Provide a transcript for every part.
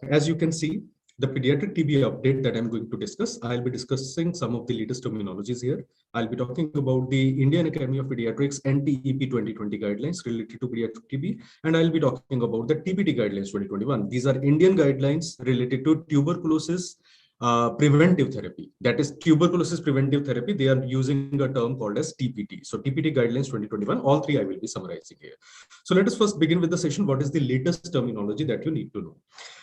As you can see, the pediatric TB update that I'm going to discuss, I'll be discussing some of the latest terminologies here. I'll be talking about the Indian Academy of Pediatrics NTEP 2020 guidelines related to pediatric TB, and I'll be talking about the TBT guidelines 2021. These are Indian guidelines related to tuberculosis preventive therapy. That is tuberculosis preventive therapy. They are using a term called as TPT. So TPT guidelines 2021, all three I will be summarizing here. So let us first begin with the session. What is the latest terminology that you need to know?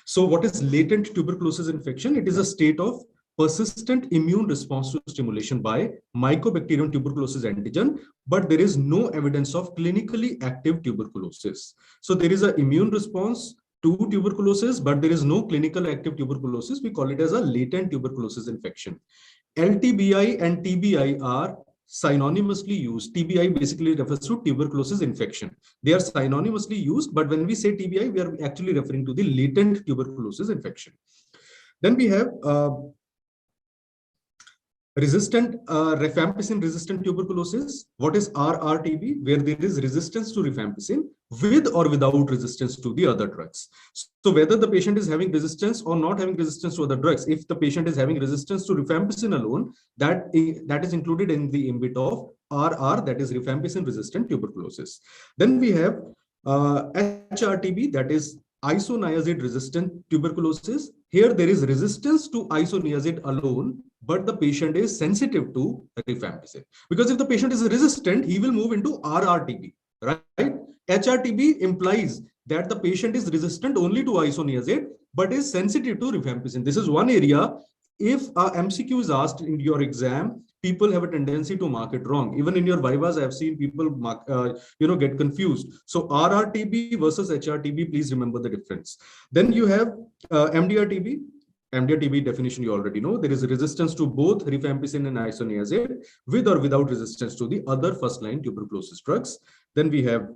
So what is latent tuberculosis infection? It is a state of persistent immune response to stimulation by Mycobacterium tuberculosis antigen, but there is no evidence of clinically active tuberculosis. So there is an immune response to tuberculosis, but there is no clinical active tuberculosis. We call it as a latent tuberculosis infection. LTBI and TBI are synonymously used. TBI basically refers to tuberculosis infection. They are synonymously used, but when we say TBI, we are actually referring to the latent tuberculosis infection. Then we have rifampicin resistant tuberculosis. What is RRTB? Where there is resistance to rifampicin with or without resistance to the other drugs. So whether the patient is having resistance or not having resistance to other drugs, if the patient is having resistance to rifampicin alone, that is included in the ambit of RR, that is rifampicin resistant tuberculosis. Then we have HRTB, that is isoniazid resistant tuberculosis. Here there is resistance to isoniazid alone, but the patient is sensitive to rifampicin. Because if the patient is resistant, he will move into RRTB, right? HRTB implies that the patient is resistant only to isoniazid, but is sensitive to rifampicin. This is one area. If a MCQ is asked in your exam, people have a tendency to mark it wrong. Even in your vivas, I have seen people mark, get confused. So RRTB versus HRTB, please remember the difference. Then you have MDR-TB. MDR-TB definition you already know. There is resistance to both rifampicin and isoniazid with or without resistance to the other first-line tuberculosis drugs. Then we have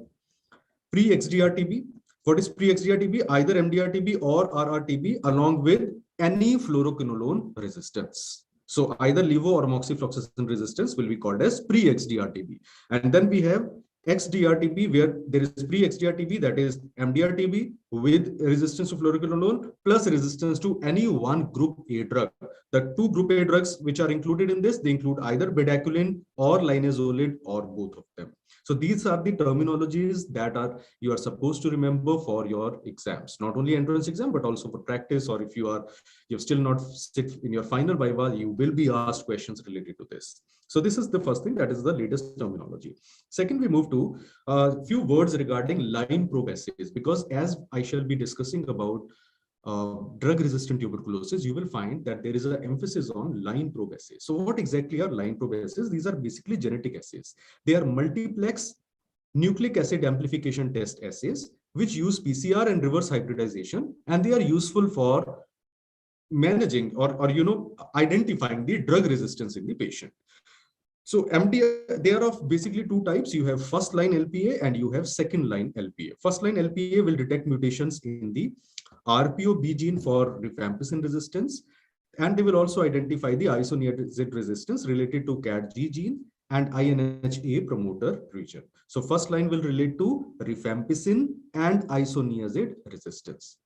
pre-XDR-TB. What is pre-XDR-TB? Either MDR-TB or RR-TB along with any fluoroquinolone resistance. So either levo or moxifloxacin resistance will be called as pre-XDR-TB. And then we have XDR-TB, where there is pre-XDR-TB, that is MDR-TB with resistance to fluoroquinolone plus resistance to any one group A drug. The two group A drugs which are included in this, they include either bedaquiline or linezolid or both of them. So these are the terminologies that you are supposed to remember for your exams, not only entrance exam, but also for practice, or if you've still not sit in your final viva, you will be asked questions related to this. So this is the first thing, that is the latest terminology. Second, we move to a few words regarding line probe assays, because as I shall be discussing about drug-resistant tuberculosis, you will find that there is an emphasis on line probe assays. So what exactly are line probe assays? These are basically genetic assays. They are multiplex nucleic acid amplification test assays, which use PCR and reverse hybridization, and they are useful for managing or identifying the drug resistance in the patient. So MDR, they are of basically two types. You have first line LPA and you have second line LPA. First line LPA will detect mutations in the RPO-B gene for rifampicin resistance, and they will also identify the isoniazid resistance related to CADG gene and INHA promoter region. So first line will relate to rifampicin and isoniazid resistance.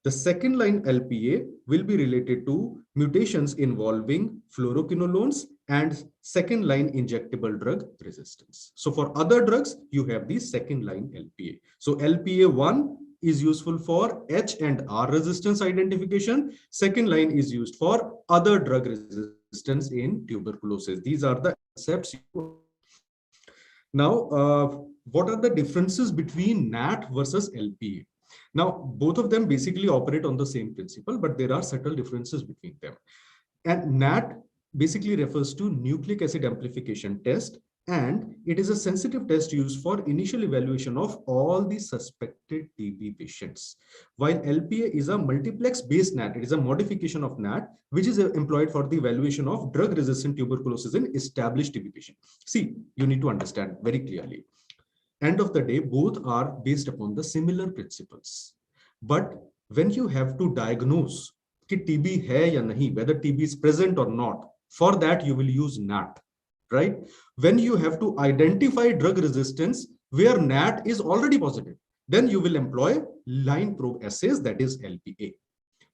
The second line LPA will be related to mutations involving fluoroquinolones and second line injectable drug resistance. So for other drugs, you have the second line LPA. So LPA1 is useful for H and R resistance identification. Second line is used for other drug resistance in tuberculosis. These are the concepts. Now, what are the differences between NAT versus LPA? Now, both of them basically operate on the same principle, but there are subtle differences between them. And NAT basically refers to nucleic acid amplification test, and it is a sensitive test used for initial evaluation of all the suspected TB patients. While LPA is a multiplex based NAT, it is a modification of NAT, which is employed for the evaluation of drug resistant tuberculosis in established TB patients. See, you need to understand very clearly. End of the day, both are based upon the similar principles. But when you have to diagnose कि TB hai ya nahi, whether TB is present or not, for that you will use NAT, right? When you have to identify drug resistance where NAT is already positive, then you will employ line probe assays, that is LPA.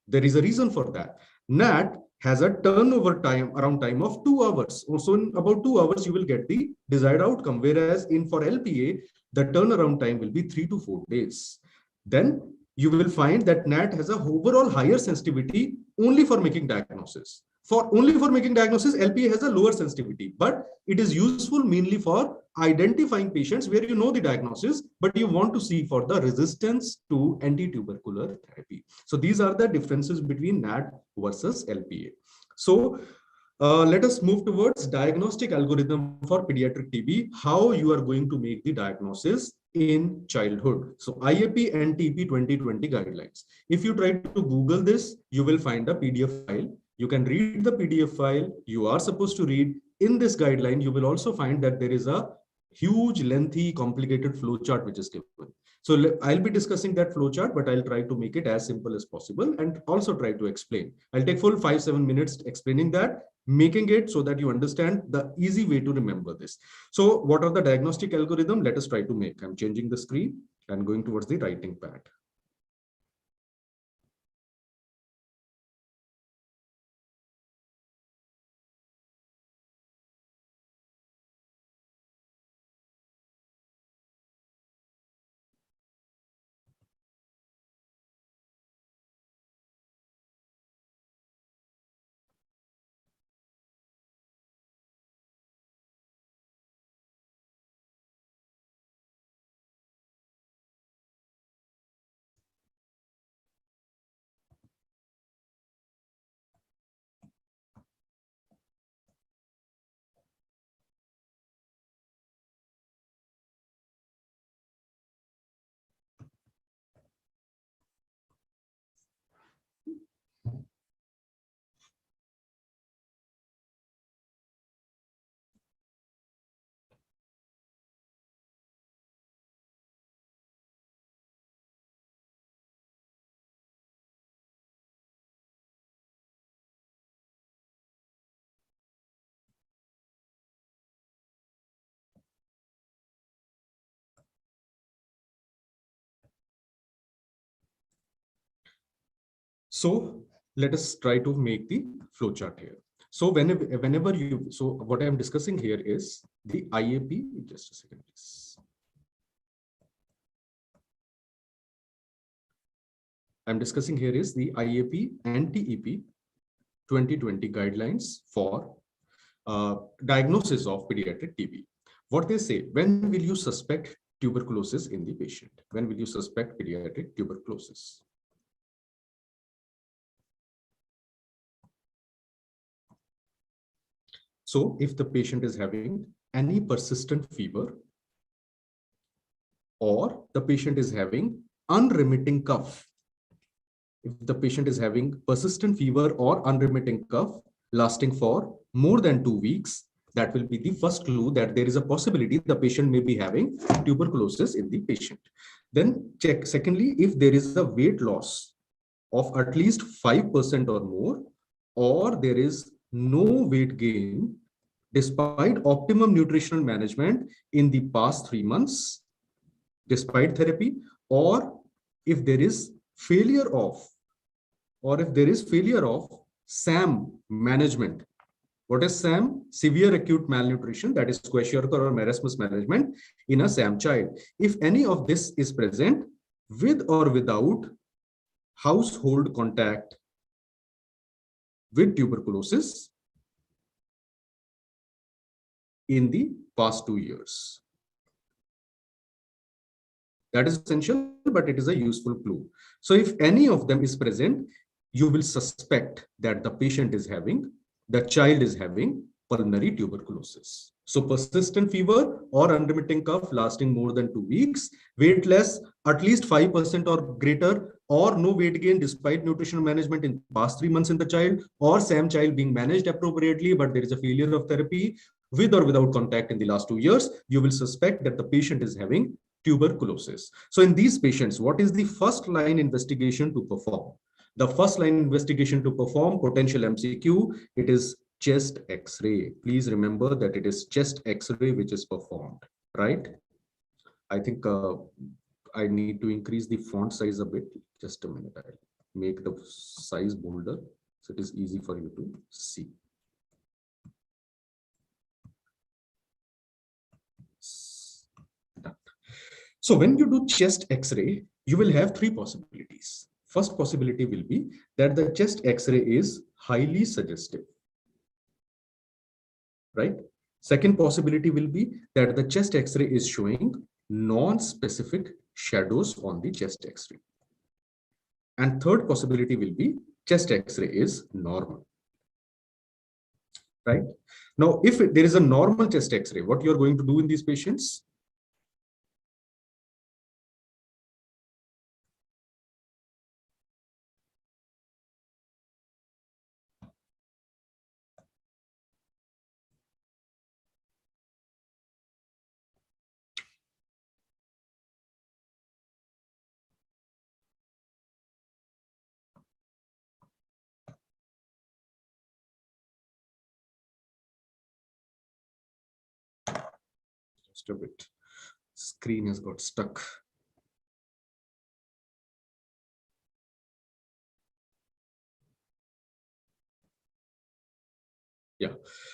There is a reason for that. NAT has a turnover time around time of 2 hours. So in about 2 hours, you will get the desired outcome. Whereas for LPA, the turnaround time will be 3 to 4 days. Then you will find that NAT has a overall higher sensitivity only for making diagnosis. Only for making diagnosis, LPA has a lower sensitivity, but it is useful mainly for identifying patients where you know the diagnosis, but you want to see for the resistance to anti-tubercular therapy. So these are the differences between NAT versus LPA. So let us move towards diagnostic algorithm for pediatric TB, how you are going to make the diagnosis in childhood. So IAP and TB 2020 guidelines. If you try to Google this, you will find a PDF file. You can read the PDF file. You are supposed to read. In this guideline, you will also find that there is a huge, lengthy, complicated flowchart which is given. So I'll be discussing that flowchart, but I'll try to make it as simple as possible and also try to explain. I'll take full 5-7 minutes explaining that, making it so that you understand the easy way to remember this. So what are the diagnostic algorithm? Let us try to make. I'm changing the screen and going towards the writing pad. So let us try to make the flowchart here. So whenever you, so what I'm discussing here is the IAP, just a second, please. I'm discussing here is the IAP and TEP 2020 guidelines for diagnosis of pediatric TB. What they say, when will you suspect tuberculosis in the patient? When will you suspect pediatric tuberculosis? So if the patient is having any persistent fever, or the patient is having unremitting cough, if the patient is having persistent fever or unremitting cough lasting for more than 2 weeks, that will be the first clue that there is a possibility the patient may be having tuberculosis in the patient. Then check, secondly, if there is a weight loss of at least 5% or more, or there is no weight gain despite optimum nutritional management in the past 3 months, despite therapy, or if there is failure of, SAM management. What is SAM? Severe acute malnutrition, that is kwashiorkor or marasmus management in a SAM child. If any of this is present with or without household contact with tuberculosis in the past 2 years. That is essential, but it is a useful clue. So if any of them is present, you will suspect that the patient is having, the child is having pulmonary tuberculosis. So persistent fever or unremitting cough lasting more than 2 weeks, weight less at least 5% or greater, or no weight gain despite nutritional management in past 3 months in the child, or SAM child being managed appropriately, but there is a failure of therapy with or without contact in the last 2 years, you will suspect that the patient is having tuberculosis. So in these patients, what is the first line investigation to perform? The first line investigation to perform, potential MCQ, it is chest X-ray. Please remember that it is chest X-ray which is performed, right? I think I need to increase the font size a bit. Just a minute. I'll make the size bolder so it is easy for you to see. So when you do chest X-ray, you will have three possibilities. First possibility will be that the chest X-ray is highly suggestive, right? Second possibility will be that the chest X-ray is showing non-specific shadows on the chest X-ray. And third possibility will be chest X-ray is normal, right? Now, if there is a normal chest X-ray, what you are going to do in these patients? Just a bit. Screen has got stuck. Yeah.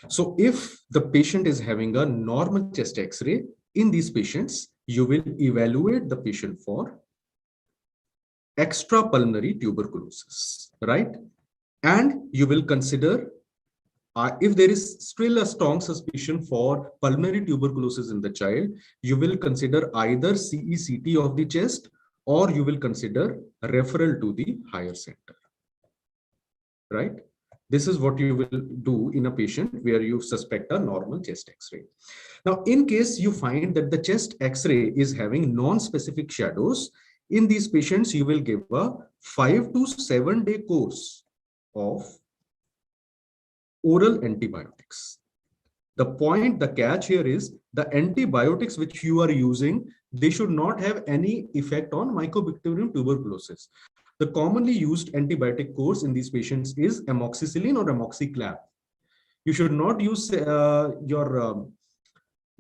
So if the patient is having a normal chest X-ray, in these patients, you will evaluate the patient for extrapulmonary tuberculosis, right? And you will consider if there is still a strong suspicion for pulmonary tuberculosis in the child, you will consider either CECT of the chest or you will consider referral to the higher center, right? This is what you will do in a patient where you suspect a normal chest X-ray. Now, in case you find that the chest X-ray is having non-specific shadows, in these patients, you will give a 5 to 7 day course of oral antibiotics. The catch here is the antibiotics which you are using, they should not have any effect on Mycobacterium tuberculosis. The commonly used antibiotic course in these patients is amoxicillin or amoxiclav. You should not use your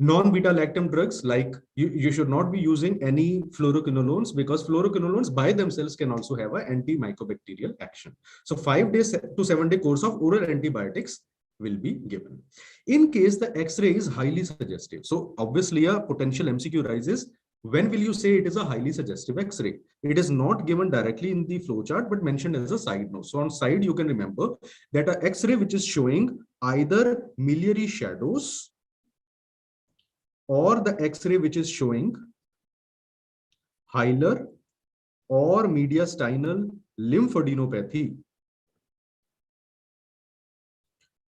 non-beta-lactam drugs, like you should not be using any fluoroquinolones, because fluoroquinolones by themselves can also have an antimycobacterial action. So 5 days to 7 day course of oral antibiotics will be given. In case the X-ray is highly suggestive. So obviously a potential MCQ rises, when will you say it is a highly suggestive X-ray? It is not given directly in the flowchart, but mentioned as a side note. So on side, you can remember that an X-ray which is showing either miliary shadows or the X-ray which is showing hilar or mediastinal lymphadenopathy,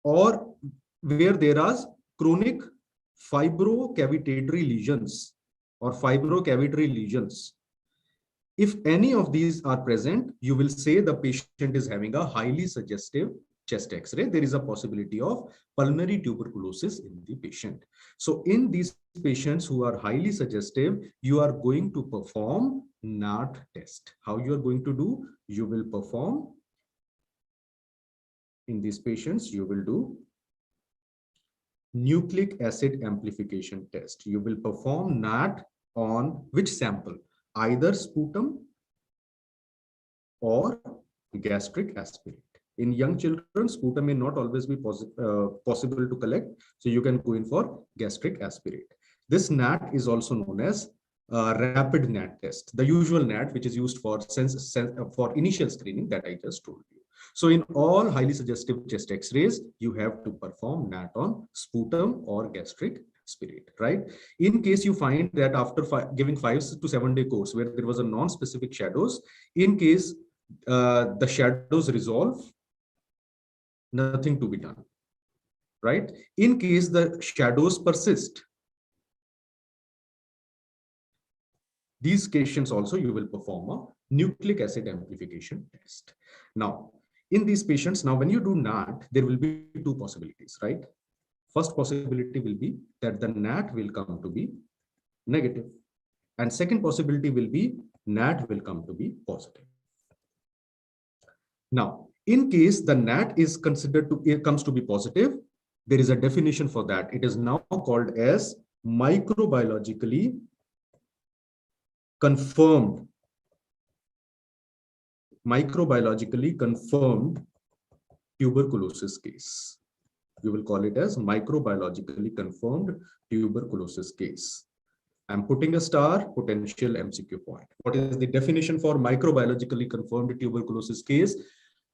or where there are chronic fibrocavitary lesions or fibrocavitary lesions. If any of these are present, you will say the patient is having a highly suggestive chest X-ray. There is a possibility of pulmonary tuberculosis in the patient. So in these patients who are highly suggestive, you are going to perform NAT test. How you are going to do? You will perform, in these patients, you will do nucleic acid amplification test. You will perform NAT on which sample? Either sputum or gastric aspirate. In young children, sputum may not always be possible to collect, so you can go in for gastric aspirate. This NAT is also known as rapid NAT test, the usual NAT which is used for initial screening that I just told you. So in all highly suggestive chest X-rays, you have to perform NAT on sputum or gastric aspirate, right? In case you find that after giving 5 to 7 day course where there was a non-specific shadows, in case the shadows resolve, nothing to be done, right? In case the shadows persist, these patients also you will perform a nucleic acid amplification test. Now, in these patients, now when you do NAT, there will be two possibilities, right? First possibility will be that the NAT will come to be negative. And second possibility will be NAT will come to be positive. Now, in case the NAT is considered to, it comes to be positive, there is a definition for that. It is now called as microbiologically confirmed, microbiologically confirmed tuberculosis case. You will call it as microbiologically confirmed tuberculosis case. I'm putting a star, potential MCQ point. What is the definition for microbiologically confirmed tuberculosis case?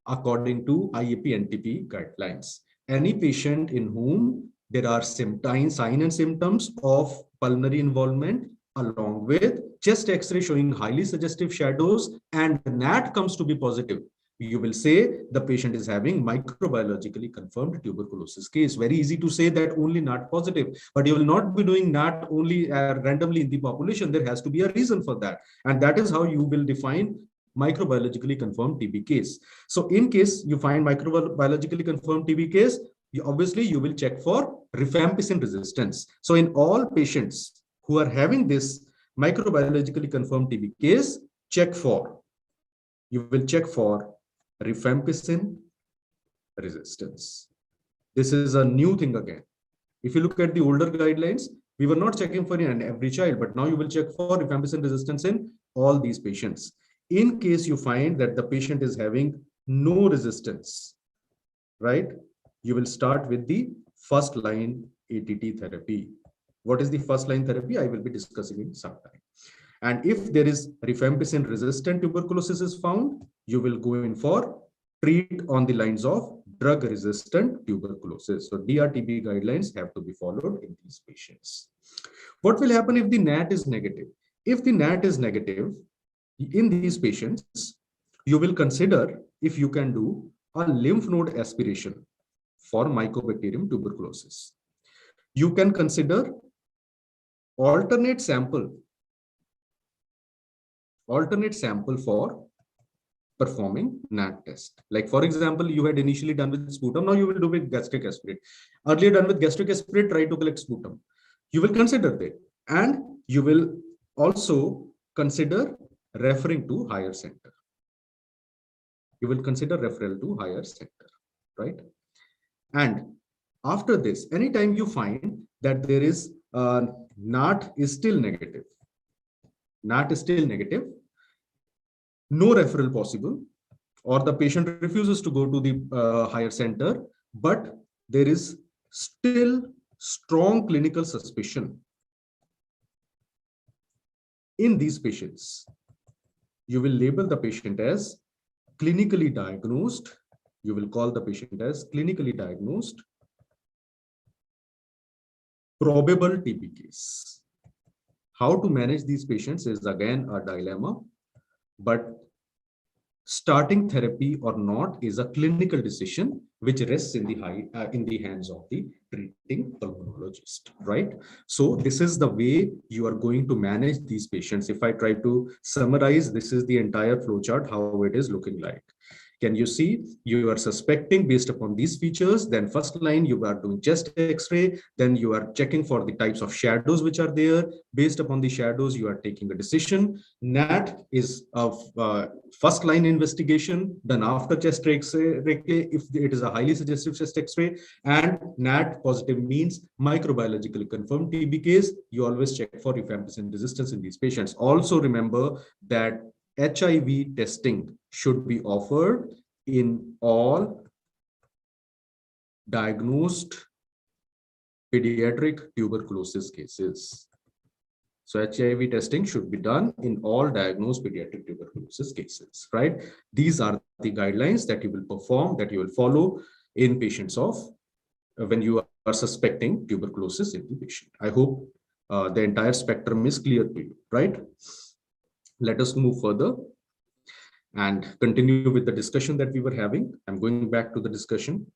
According to IAP NTP guidelines, any patient in whom there are signs and symptoms of pulmonary involvement along with chest X-ray showing highly suggestive shadows and NAT comes to be positive, you will say the patient is having microbiologically confirmed tuberculosis case. Very easy to say that only NAT positive, but you will not be doing NAT only randomly in the population. There has to be a reason for that. And that is how you will define microbiologically confirmed TB case. So in case you find microbiologically confirmed TB case, obviously you will check for rifampicin resistance. So in all patients who are having this microbiologically confirmed TB case, you will check for rifampicin resistance. This is a new thing again. If you look at the older guidelines, we were not checking for in every child, but now you will check for rifampicin resistance in all these patients. In case you find that the patient is having no resistance, right? You will start with the first line ATT therapy. What is the first line therapy? I will be discussing in some time. And if there is rifampicin resistant tuberculosis is found, you will go in for treat on the lines of drug resistant tuberculosis. So DRTB guidelines have to be followed in these patients. What will happen if the NAT is negative? If the NAT is negative in these patients, you will consider if you can do a lymph node aspiration for Mycobacterium tuberculosis. You can consider alternate sample for performing NAT test. Like for example, you had initially done with sputum, now you will do with gastric aspirate. Earlier done with gastric aspirate, try to collect sputum. You will consider that, and you will also consider referring to higher center. You will consider referral to higher center, right? And after this, anytime you find that there is NAT is still negative, no referral possible, or the patient refuses to go to the higher center, but there is still strong clinical suspicion. In these patients, you will label the patient as clinically diagnosed. You will call the patient as clinically diagnosed probable TB case. How to manage these patients is again a dilemma, but starting therapy or not is a clinical decision which rests in the hands of the treating pulmonologist, right? So this is the way you are going to manage these patients. If I try to summarize, this is the entire flowchart, how it is looking like. Can you see? You are suspecting based upon these features. Then first line, you are doing chest X-ray. Then you are checking for the types of shadows which are there. Based upon the shadows, you are taking a decision. NAT is of first line investigation done after chest X-ray. If it is a highly suggestive chest X-ray, and NAT positive means microbiologically confirmed TB case, you always check for rifampicin resistance in these patients. Also remember that HIV testing should be offered in all diagnosed pediatric tuberculosis cases. So HIV testing should be done in all diagnosed pediatric tuberculosis cases, right? These are the guidelines that you will perform, that you will follow in patients of when you are suspecting tuberculosis in the patient. I hope the entire spectrum is clear to you, right? Let us move further and continue with the discussion that we were having. I'm going back to the discussion.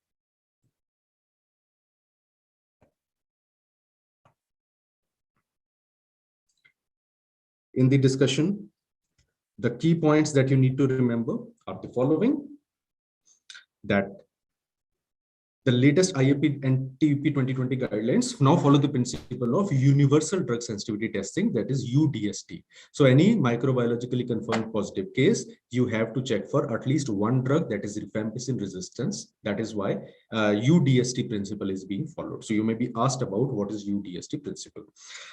In the discussion, the key points that you need to remember are the following: that The latest IAP and TEP 2020 guidelines now follow the principle of universal drug sensitivity testing, that is UDST. So any microbiologically confirmed positive case, you have to check for at least one drug, that is rifampicin resistance. That is why UDST principle is being followed. So you may be asked about what is UDST principle.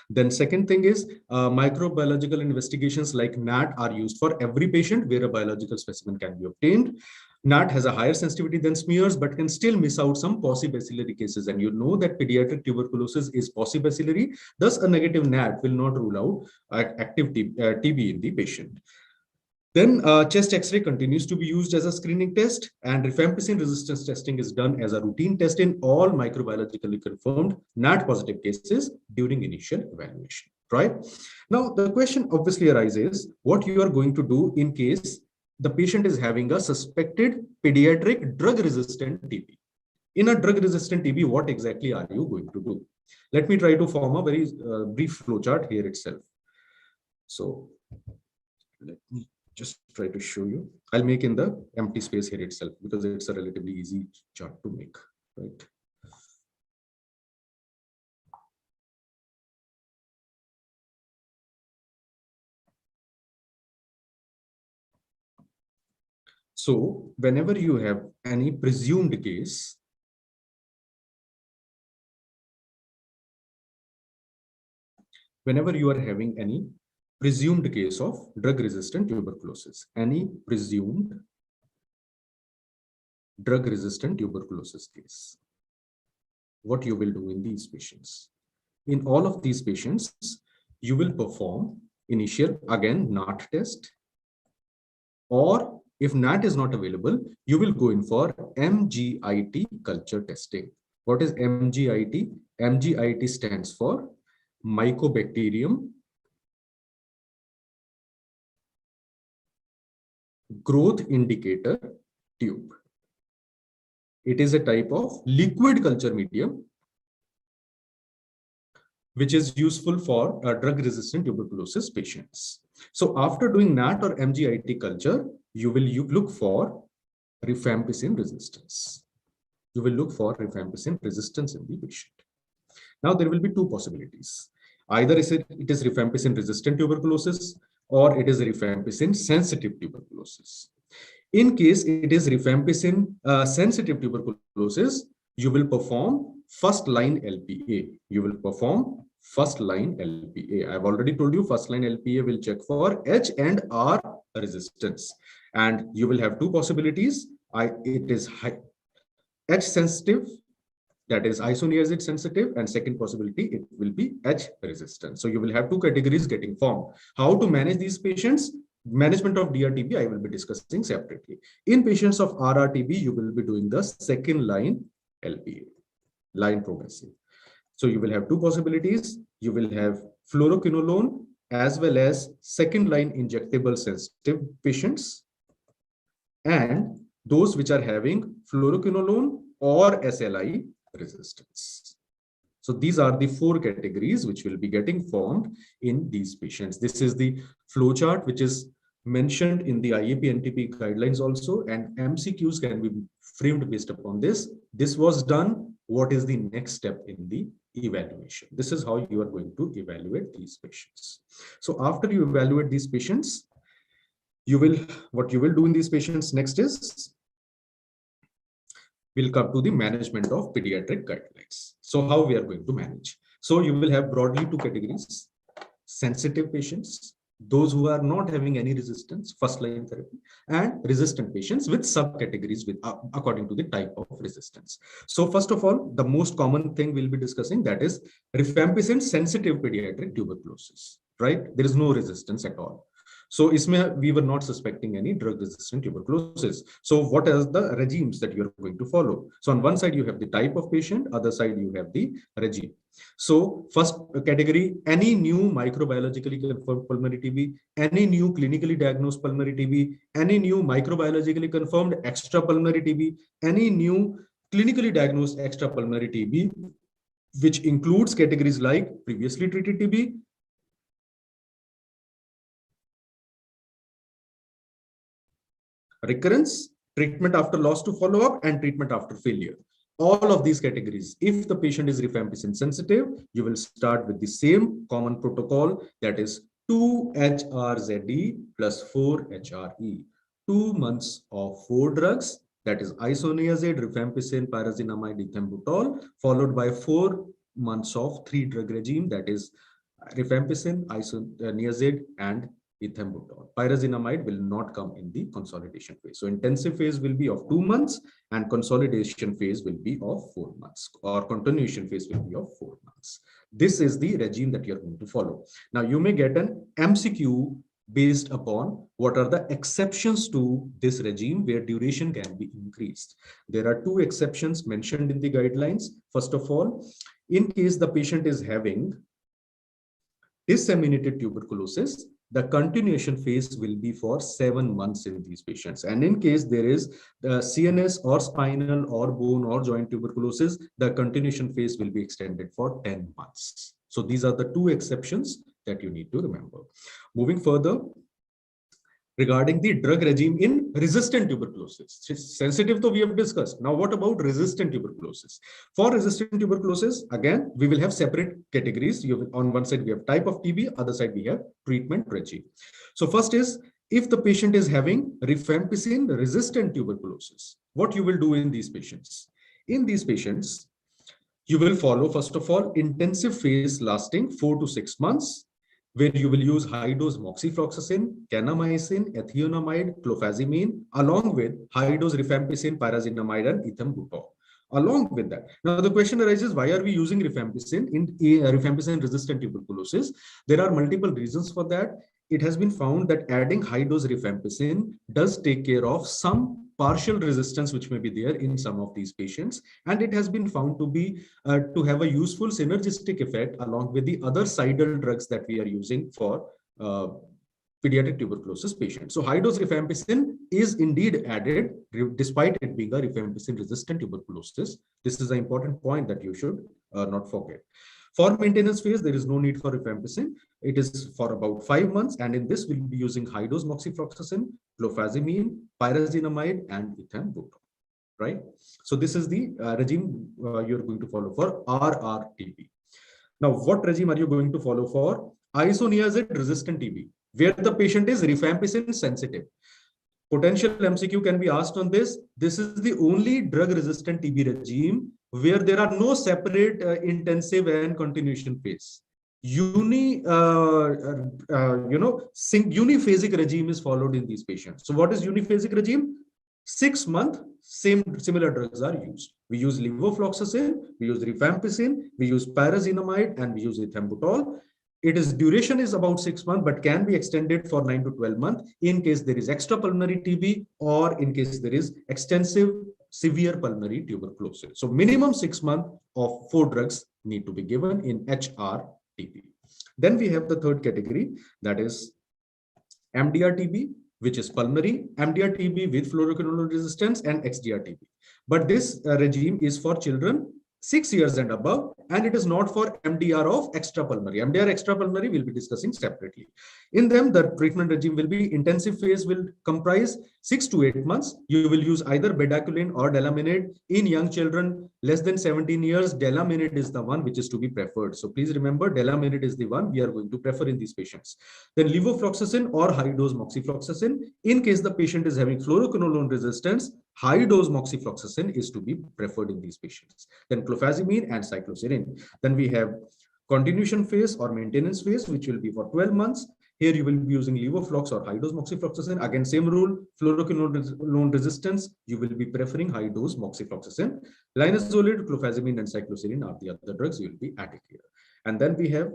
Then second thing is microbiological investigations like NAT are used for every patient where a biological specimen can be obtained. NAT has a higher sensitivity than smears, but can still miss out some paucibacillary cases. And you know that pediatric tuberculosis is paucibacillary. Thus, a negative NAT will not rule out active TB in the patient. Then chest X-ray continues to be used as a screening test, and rifampicin resistance testing is done as a routine test in all microbiologically confirmed NAT positive cases during initial evaluation, right? Now, the question obviously arises, what you are going to do in case the patient is having a suspected pediatric drug-resistant TB. In a drug-resistant TB, what exactly are you going to do? Let me try to form a very brief flowchart here itself. So let me just try to show you. I'll make in the empty space here itself because it's a relatively easy chart to make, right? So whenever you have any presumed case, whenever you are having any presumed case of drug-resistant tuberculosis, any presumed drug-resistant tuberculosis case, what you will do in these patients? In all of these patients, you will perform initial, again, NAT test, or if NAT is not available, you will go in for MGIT culture testing. What is MGIT? MGIT stands for Mycobacterium growth indicator tube. It is a type of liquid culture medium which is useful for drug-resistant tuberculosis patients. So after doing NAT or MGIT culture, you will look for rifampicin resistance. You will look for rifampicin resistance in the patient. Now there will be two possibilities. Either it is rifampicin resistant tuberculosis or it is rifampicin sensitive tuberculosis. In case it is rifampicin sensitive tuberculosis, you will perform first line LPA. You will perform first line LPA. I've already told you first line LPA will check for H and R resistance. And you will have two possibilities. It is H sensitive, that is isoniazid sensitive, and second possibility, it will be H resistant. So you will have two categories getting formed. How to manage these patients? Management of DRTB, I will be discussing separately. In patients of RRTB, you will be doing the second line LPA, line progressive. So you will have two possibilities. You will have fluoroquinolone as well as second line injectable sensitive patients, and those which are having fluoroquinolone or SLI resistance. So these are the four categories which will be getting formed in these patients. This is the flowchart which is mentioned in the IAP and TB guidelines also, and MCQs can be framed based upon this. This was done. What is the next step in the evaluation? This is how you are going to evaluate these patients. So after you evaluate these patients, what you will do in these patients next is we'll come to the management of pediatric guidelines. So how we are going to manage? So you will have broadly two categories: sensitive patients, those who are not having any resistance, first line therapy, and resistant patients with subcategories with according to the type of resistance. So first of all, the most common thing we'll be discussing, that is rifampicin sensitive pediatric tuberculosis, right? There is no resistance at all. So we were not suspecting any drug-resistant tuberculosis. So what are the regimes that you're going to follow? So on one side, you have the type of patient, other side, you have the regime. So first category, any new microbiologically confirmed pulmonary TB, any new clinically diagnosed pulmonary TB, any new microbiologically confirmed extrapulmonary TB, any new clinically diagnosed extrapulmonary TB, which includes categories like previously treated TB, recurrence, treatment after loss to follow-up, and treatment after failure. all of these categories. If the patient is rifampicin sensitive, you will start with the same common protocol, that is 2 HRZE plus 4 HRE. 2 months of 4 drugs, that is isoniazid, rifampicin, pyrazinamide, ethambutol, followed by 4 months of 3 drug regime, that is rifampicin, isoniazid, and ethambutol. Pyrazinamide will not come in the consolidation phase. So intensive phase will be of 2 months and consolidation phase will be of 4 months, or continuation phase will be of 4 months. This is the regime that you're going to follow. Now you may get an MCQ based upon what are the exceptions to this regime where duration can be increased. There are 2 exceptions mentioned in the guidelines. First of all, in case the patient is having disseminated tuberculosis, the continuation phase will be for 7 months in these patients. And in case there is CNS or spinal or bone or joint tuberculosis, the continuation phase will be extended for 10 months. So these are the 2 exceptions that you need to remember. Moving further, regarding the drug regime in resistant tuberculosis. Sensitive, though we have discussed. Now, what about resistant tuberculosis? For resistant tuberculosis, again, we will have separate categories. On one side, we have type of TB, other side, we have treatment regime. So first is, if the patient is having rifampicin resistant tuberculosis, what you will do in these patients? In these patients, you will follow, first of all, intensive phase lasting 4 to 6 months, where you will use high-dose moxifloxacin, kanamycin, ethionamide, clofazimine, along with high-dose rifampicin, pyrazinamide, and ethambutol. Along with that, now the question arises, why are we using rifampicin in rifampicin-resistant tuberculosis? There are multiple reasons for that. It has been found that adding high-dose rifampicin does take care of some partial resistance which may be there in some of these patients, and it has been found to be to have a useful synergistic effect along with the other sidal drugs that we are using for pediatric tuberculosis patients. So high-dose rifampicin is indeed added despite it being a rifampicin-resistant tuberculosis. This is an important point that you should not forget. For maintenance phase, there is no need for rifampicin. It is for about 5 months, and in this, we'll be using high-dose moxifloxacin, clofazimine, pyrazinamide, and ethambutol. Right? So this is the regime you're going to follow for RRTB. Now, what regime are you going to follow for isoniazid-resistant TB, where the patient is rifampicin sensitive? Potential MCQ can be asked on this. This is the only drug-resistant TB regime where there are no separate intensive and continuation phase. Uniphasic regime is followed in these patients. So what is uniphasic regime? 6 months, similar drugs are used. We use levofloxacin, we use rifampicin, we use pyrazinamide, and we use ethambutol. Duration is about 6 months, but can be extended for 9 to 12 months in case there is extrapulmonary TB or in case there is extensive severe pulmonary tuberculosis. So minimum 6 months of 4 drugs need to be given in HRTB. Then we have the third category, that is MDR-TB, which is pulmonary, MDR-TB with fluoroquinolone resistance, and XDR-TB. But this regime is for children 6 years and above, and it is not for MDR of extrapulmonary. MDR extrapulmonary we'll be discussing separately. In them, the treatment regime will be intensive phase will comprise 6 to 8 months. You will use either bedaquiline or delaminid. In young children less than 17 years, delaminid is the one which is to be preferred. So please remember, delaminid is the one we are going to prefer in these patients. Then levofloxacin or high-dose moxifloxacin. In case the patient is having fluoroquinolone resistance, high-dose moxifloxacin is to be preferred in these patients. Then clofazimine and cycloserine. Then we have continuation phase or maintenance phase, which will be for 12 months. Here you will be using levoflox or high-dose moxifloxacin. Again, same rule, fluoroquinolone resistance, you will be preferring high-dose moxifloxacin. Linezolid, clofazimine, and cycloserine are the other drugs you will be adding here. And then we have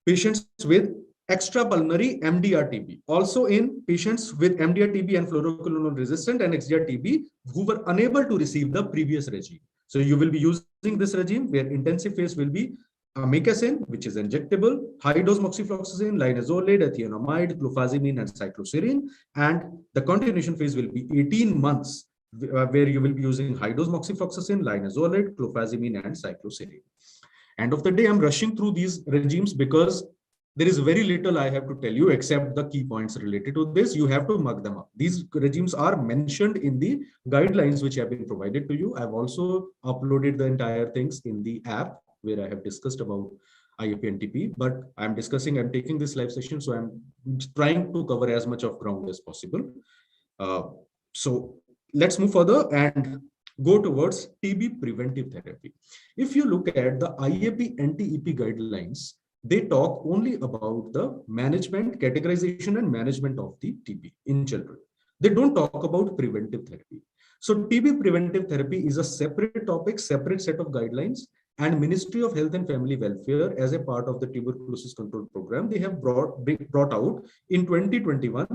patients with extrapulmonary MDR-TB. Also in patients with MDR-TB and fluoroquinolone resistant and XDR-TB who were unable to receive the previous regime. So you will be using this regime where intensive phase will be amikacin, which is injectable, high-dose moxifloxacin, linezolid, ethionamide, clofazimine, and cycloserine. And the continuation phase will be 18 months where you will be using high-dose moxifloxacin, linezolid, clofazimine, and cycloserine. End of the day, I'm rushing through these regimes because there is very little I have to tell you except the key points related to this. You have to mug them up. These regimes are mentioned in the guidelines which have been provided to you. I've also uploaded the entire things in the app where I have discussed about IAP and TP, but I'm taking this live session, so I'm trying to cover as much of ground as possible. So let's move further and go towards TB preventive therapy. If you look at the IAP and TEP guidelines, they talk only about the management, categorization, and management of the TB in children. They don't talk about preventive therapy. So TB preventive therapy is a separate topic, separate set of guidelines, and Ministry of Health and Family Welfare, as a part of the tuberculosis control program, they have brought out in 2021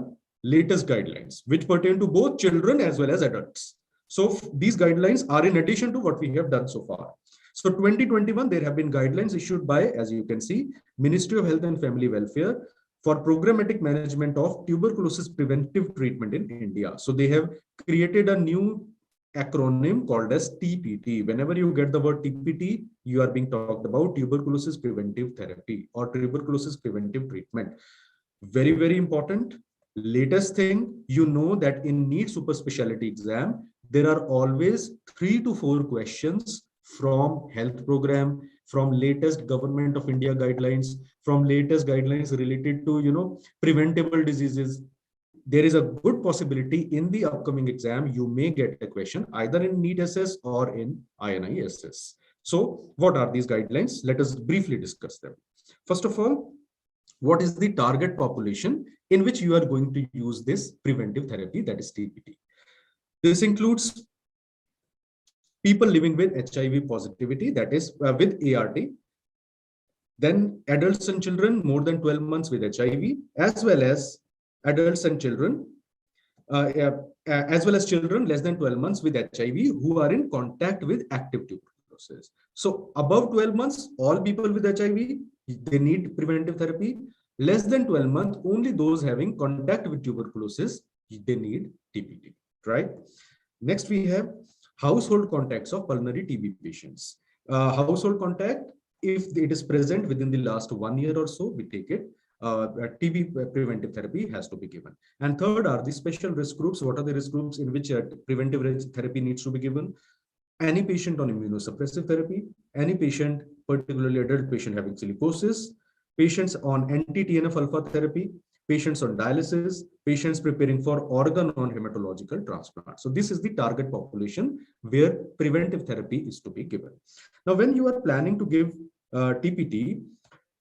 latest guidelines, which pertain to both children as well as adults. So these guidelines are in addition to what we have done so far. So 2021, there have been guidelines issued by, as you can see, Ministry of Health and Family Welfare for programmatic management of tuberculosis preventive treatment in India. So they have created a new acronym called as TPT. Whenever you get the word TPT, you are being talked about tuberculosis preventive therapy or tuberculosis preventive treatment. Very, very important. Latest thing, you know that in NEET super specialty exam, there are always 3 to 4 questions from health program, from latest government of India guidelines, from latest guidelines related to, preventable diseases. There is a good possibility in the upcoming exam, you may get a question either in NEET SS or in INI SS. So what are these guidelines? Let us briefly discuss them. First of all, what is the target population in which you are going to use this preventive therapy, that is TPT? This includes people living with HIV positivity, that is with ART, then adults and children more than 12 months with HIV, as well as adults and children, as well as children less than 12 months with HIV who are in contact with active tuberculosis. So above 12 months, all people with HIV, they need preventive therapy. Less than 12 months, only those having contact with tuberculosis, they need TPT, right? Next, we have household contacts of pulmonary TB patients. Household contact, if it is present within the last 1 year or so, we take it. TB preventive therapy has to be given. And third are the special risk groups. What are the risk groups in which preventive therapy needs to be given? Any patient on immunosuppressive therapy, any patient, particularly adult patient having silicosis, patients on anti-TNF alpha therapy, patients on dialysis, patients preparing for organ on hematological transplant. So this is the target population where preventive therapy is to be given. Now, when you are planning to give TPT,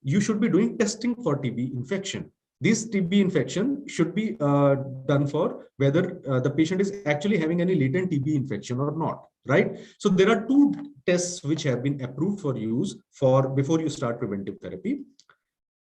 you should be doing testing for TB infection. This TB infection should be done for whether the patient is actually having any latent TB infection or not, right? So there are 2 tests which have been approved for use before you start preventive therapy.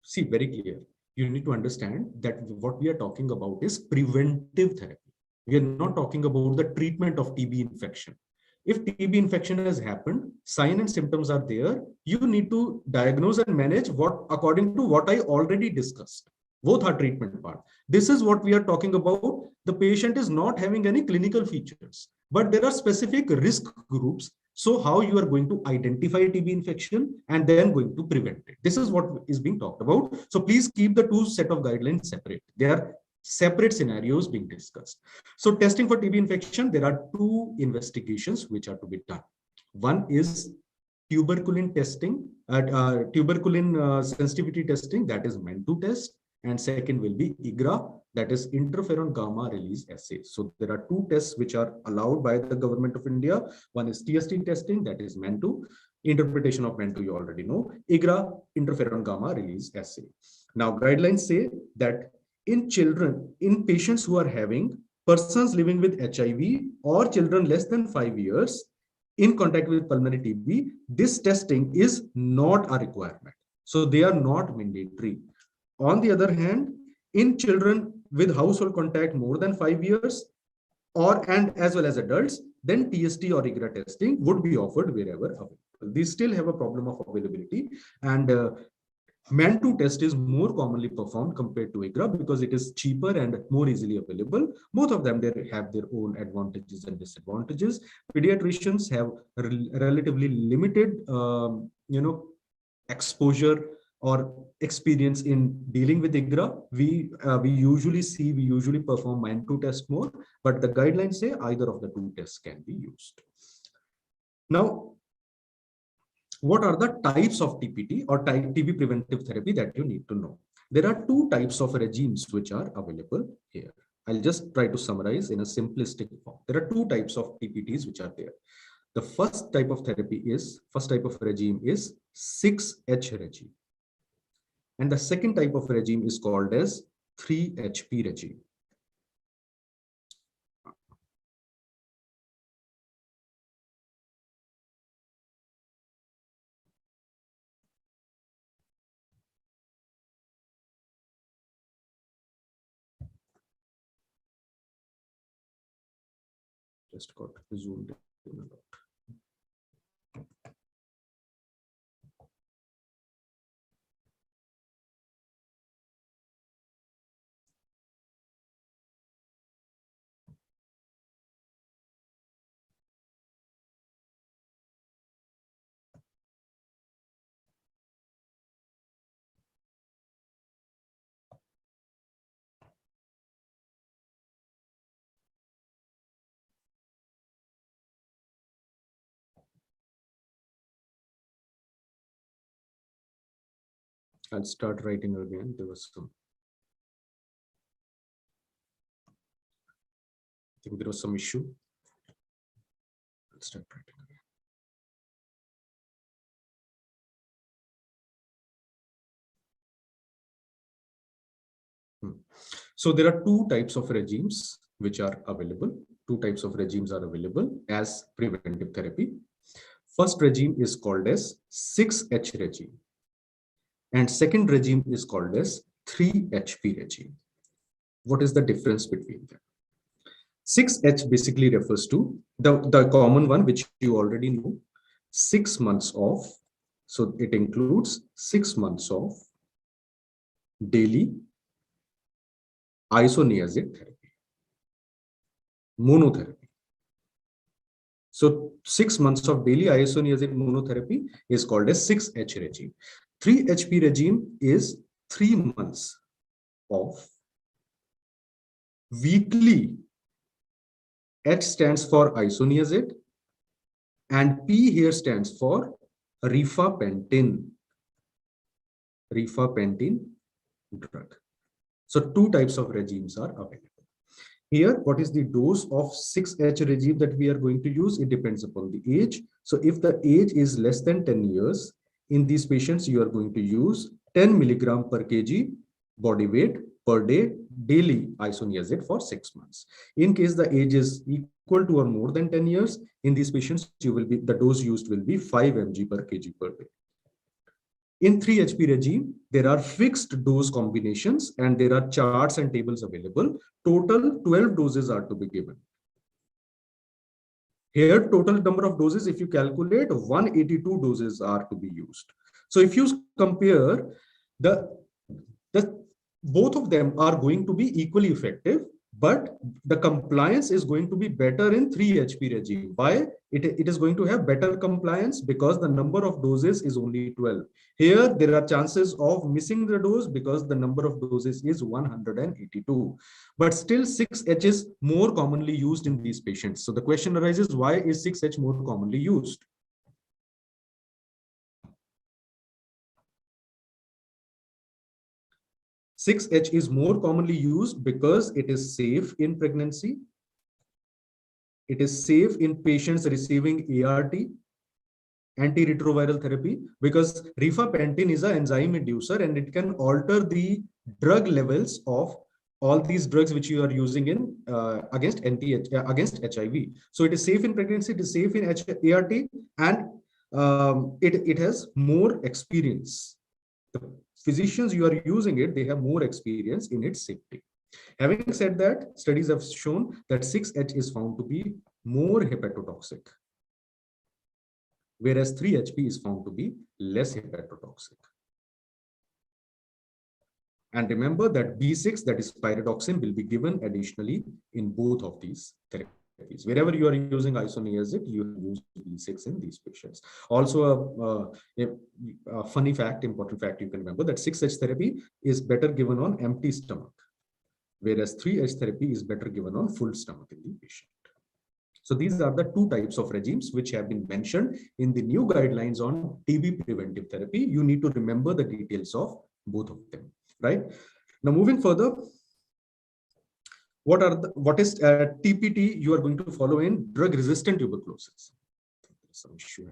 See, very clear. You need to understand that what we are talking about is preventive therapy. We are not talking about the treatment of TB infection. If TB infection has happened, signs and symptoms are there, you need to diagnose and manage according to what I already discussed. Both are treatment part. This is what we are talking about. The patient is not having any clinical features, but there are specific risk groups. So how you are going to identify TB infection and then going to prevent it. This is what is being talked about. So please keep the 2 set of guidelines separate. They are separate scenarios being discussed. So testing for TB infection, there are 2 investigations which are to be done. One is tuberculin testing, tuberculin sensitivity testing, that is MEN2 test. And second will be IGRA, that is interferon gamma release assay. So there are 2 tests which are allowed by the government of India. One is TST testing, that is MEN2. Interpretation of MEN2 you already know. IGRA, interferon gamma release assay. Now guidelines say that in children, in patients who are having persons living with HIV or children less than 5 years in contact with pulmonary TB, this testing is not a requirement. So they are not mandatory. On the other hand, in children with household contact more than 5 years and as well as adults, then TST or IGRA testing would be offered wherever available. They still have a problem of availability, and MEN2 test is more commonly performed compared to IGRA because it is cheaper and more easily available. Both of them, they have their own advantages and disadvantages. Pediatricians have relatively limited, exposure or experience in dealing with IGRA, we usually perform -2 test more, but the guidelines say either of the two tests can be used. Now, what are the types of TPT or TB preventive therapy that you need to know? There are two types of regimes which are available here. I'll just try to summarize in a simplistic form. There are two types of TPTs which are there. The first type of regime is 6H regime. And the second type of regime is called as 3HP regime. Just got zoomed in a lot. I'll start writing again. There was some. I think there was some issue. I'll start writing again. So there are two types of regimes which are available. Two types of regimes are available as preventive therapy. First regime is called as 6H regime. And second regime is called as 3HP regime. What is the difference between them? 6H basically refers to the common one, which you already know, 6 months of. So it includes 6 months of daily isoniazid therapy, monotherapy. So 6 months of daily isoniazid monotherapy is called as 6H regime. 3HP regime is 3 months of weekly. H stands for isoniazid and P here stands for rifampicin drug. So two types of regimes are available. Here, what is the dose of 6H regime that we are going to use? It depends upon the age. So if the age is less than 10 years, in these patients, you are going to use 10 milligram per kg body weight per day daily isoniazid for 6 months. In case the age is equal to or more than 10 years, in these patients, the dose used will be 5 mg per kg per day. In 3HP regime, there are fixed dose combinations and there are charts and tables available. Total 12 doses are to be given. Here, total number of doses, if you calculate, 182 doses are to be used. So if you compare both of them are going to be equally effective, but the compliance is going to be better in 3HP regime. Why? It is going to have better compliance because the number of doses is only 12. Here, there are chances of missing the dose because the number of doses is 182. But still, 6H is more commonly used in these patients. So the question arises, why is 6H more commonly used? Six H is more commonly used because it is safe in pregnancy. It is safe in patients receiving ART, antiretroviral therapy, because rifampicin is an enzyme inducer and it can alter the drug levels of all these drugs which you are using in against HIV. So it is safe in pregnancy, it is safe in ART, and it has more experience. The physicians you are using it, they have more experience in its safety. Having said that, studies have shown that 6H is found to be more hepatotoxic, whereas 3HP is found to be less hepatotoxic. And remember that B6, that is pyridoxine, will be given additionally in both of these therapies. therapies. Wherever you are using isoniazid, you use B6 in these patients. Also, a funny fact, important fact you can remember, that 6H therapy is better given on empty stomach, whereas 3H therapy is better given on full stomach in the patient. So these are the two types of regimes which have been mentioned in the new guidelines on TB preventive therapy. You need to remember the details of both of them, right? Now, moving further, what is TPT you are going to follow in drug-resistant tuberculosis? Some issue.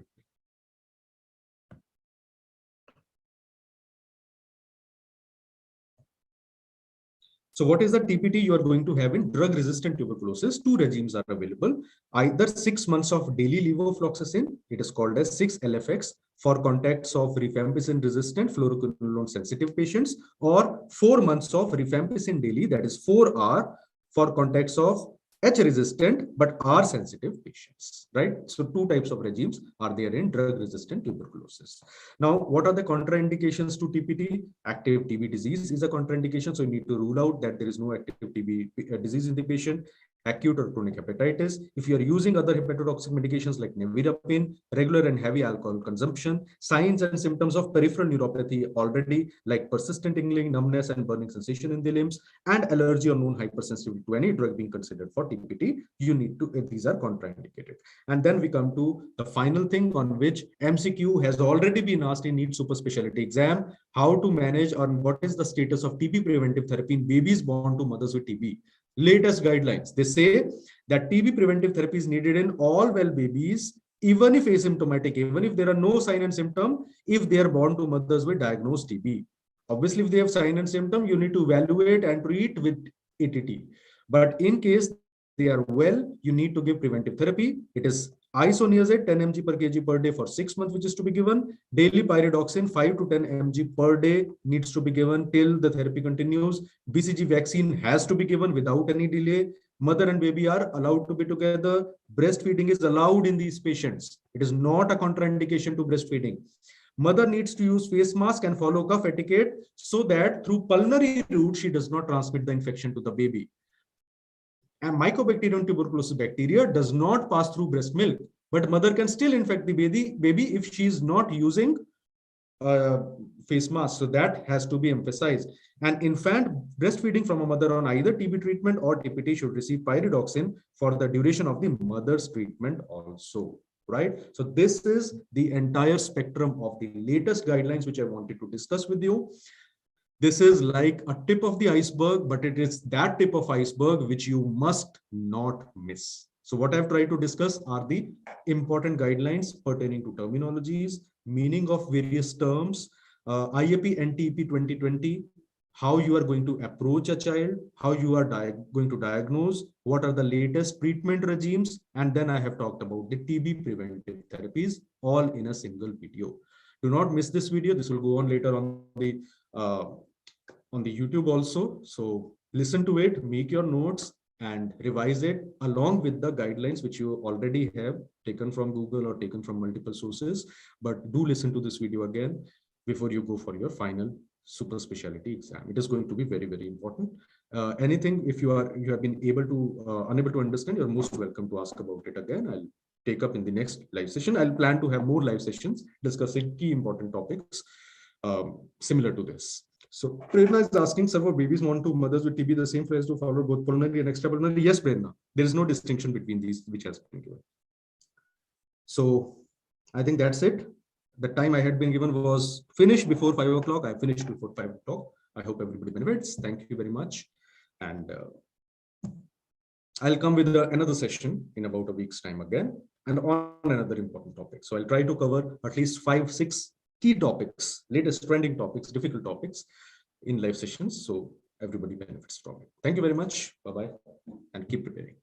So what is the TPT you are going to have in drug-resistant tuberculosis? Two regimes are available. Either 6 months of daily levofloxacin, it is called as 6-LFX, for contacts of rifampicin-resistant fluoroquinolone-sensitive patients, or 4 months of rifampicin daily, that is 4R, for contacts of H-resistant but R-sensitive patients, right? So two types of regimes are there in drug-resistant tuberculosis. Now, what are the contraindications to TPT? Active TB disease is a contraindication, so you need to rule out that there is no active TB disease in the patient. Acute or chronic hepatitis. If you are using other hepatotoxic medications like nevirapine, regular and heavy alcohol consumption, signs and symptoms of peripheral neuropathy already, like persistent tingling, numbness, and burning sensation in the limbs, and allergy or known hypersensitivity to any drug being considered for TPT, you need to, these are contraindicated. And then we come to the final thing on which MCQ has already been asked in NEET super specialty exam, how to manage or what is the status of TB preventive therapy in babies born to mothers with TB. Latest guidelines, they say that TB preventive therapy is needed in all well babies, even if asymptomatic, even if there are no sign and symptom, if they are born to mothers with diagnosed TB. Obviously, if they have sign and symptom, you need to evaluate and treat with ATT. But in case they are well, you need to give preventive therapy. It is isoniazid 10 mg per kg per day for 6 months, which is to be given. Daily pyridoxine 5 to 10 mg per day needs to be given till the therapy continues. BCG vaccine has to be given without any delay. Mother and baby are allowed to be together. Breastfeeding is allowed in these patients. It is not a contraindication to breastfeeding. Mother needs to use face mask and follow cough etiquette so that through pulmonary route, she does not transmit the infection to the baby. And Mycobacterium tuberculosis bacteria does not pass through breast milk, but mother can still infect the baby if she is not using face mask. So that has to be emphasized. And infant breastfeeding from a mother on either TB treatment or TPT should receive pyridoxine for the duration of the mother's treatment also, right? So this is the entire spectrum of the latest guidelines which I wanted to discuss with you. This is like a tip of the iceberg, but it is that tip of iceberg which you must not miss. So what I've tried to discuss are the important guidelines pertaining to terminologies, meaning of various terms, IAP NTEP 2020, how you are going to approach a child, how you are going to diagnose, what are the latest treatment regimes, and then I have talked about the TB preventive therapies, all in a single video. Do not miss this video. This will go on later on the YouTube also. So listen to it, make your notes and revise it along with the guidelines which you already have taken from Google or taken from multiple sources. But do listen to this video again before you go for your final super specialty exam. It is going to be very, very important. Anything, if you have been unable to understand, you're most welcome to ask about it again. I'll take up in the next live session. I'll plan to have more live sessions discussing key important topics similar to this. So Prerna is asking, sir, for babies born to mothers with TB, the same phrase to follow both pulmonary and extrapulmonary? Yes, Prerna. There is no distinction between these which has been given. So I think that's it. The time I had been given was finished before 5 o'clock. I finished before 5 o'clock. I hope everybody benefits. Thank you very much. And I'll come with another session in about a week's time again and on another important topic. So I'll try to cover at least 5-6 key topics, latest trending topics, difficult topics in live sessions. So everybody benefits from it. Thank you very much. Bye-bye and keep preparing.